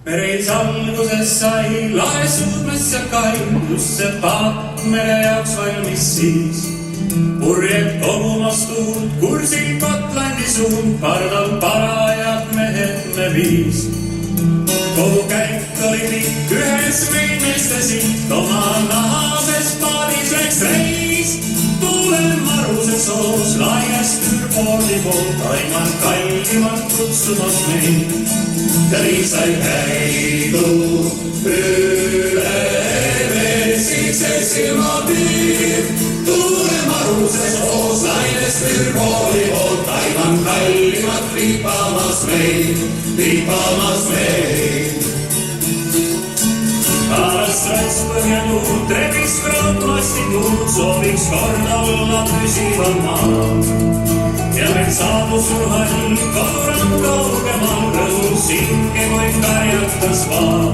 Mereis alguses sai laesuudmesse kain, just see paat mere jaoks valmis siis. Purjed kogumas tuud, kursil Gotlandi suund, pardal parajad mehed me viis. Kogu käik oli pikk, ühes meeste siht, oma nahases paadis läks reis. Tuulen maruse soos, laiest ürpooli poolt, aiman kallimalt kutsumas meid. Ja nii sai käidu üle vesitse silmapiir. Tuulen maruse soos, laiest ürpooli poolt, aiman kallimalt viipamas meid. Pärast ratspõhjatuud, trebis krautmasti tuud, sooviks korda olla püsival maal. Ja meil saabus urhall, kodurand kaugemal, rõõmus hinge, kui karjatas vaal.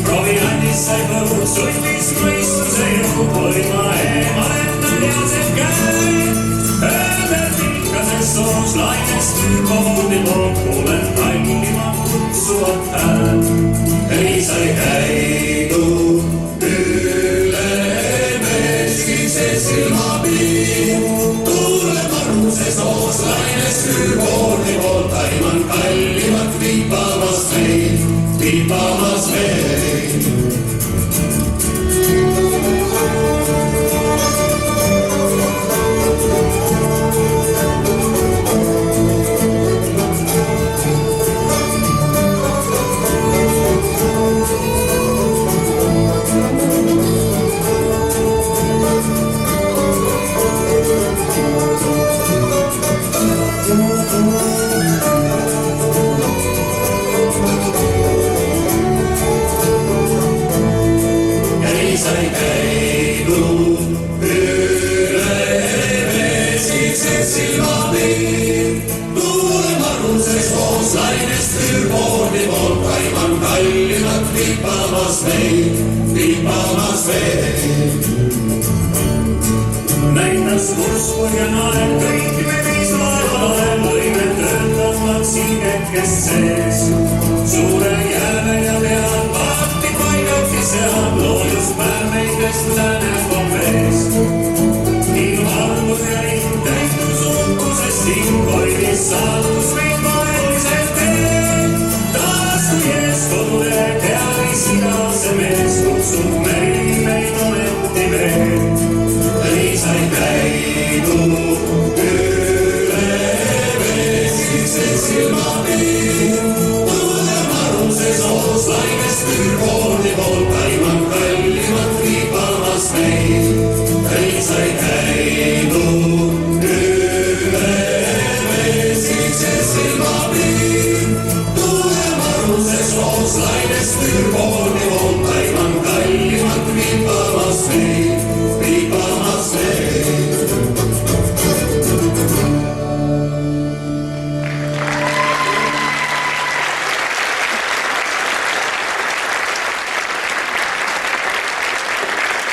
Proviandis sai põud, sundis mõistuse jõud, kui ma eemalendan ja see käib. Ööber pilkases soos, lainest ürpoodi poolt, kuulen kallima kutsuvat hääl. Nii sai käidu üle meskise silmapiir. Tuule maruse soos, lainest ürpoodi poolt, aiman kallimat viipamas meid. Sai käidu üle meskise silmapiir. Tuule maruse soos, lainest ürpoodi poolt, aiman kallimat viipamas meid. Näitas kurspõhja nael, kõik me viis laeval, lõime töötamaks hingekest sees. Suure jääve ja peal paati paigati seal, loojus päemeidest läänes kompees. Nii valgus ja lind täitus uhkusest hing, hoidis saatus meid maaeliselt teel. Taas kui ees kodude teadis igase mees, kutsub meid ometi veel. Nii sai käidu üle meskise silmapiir.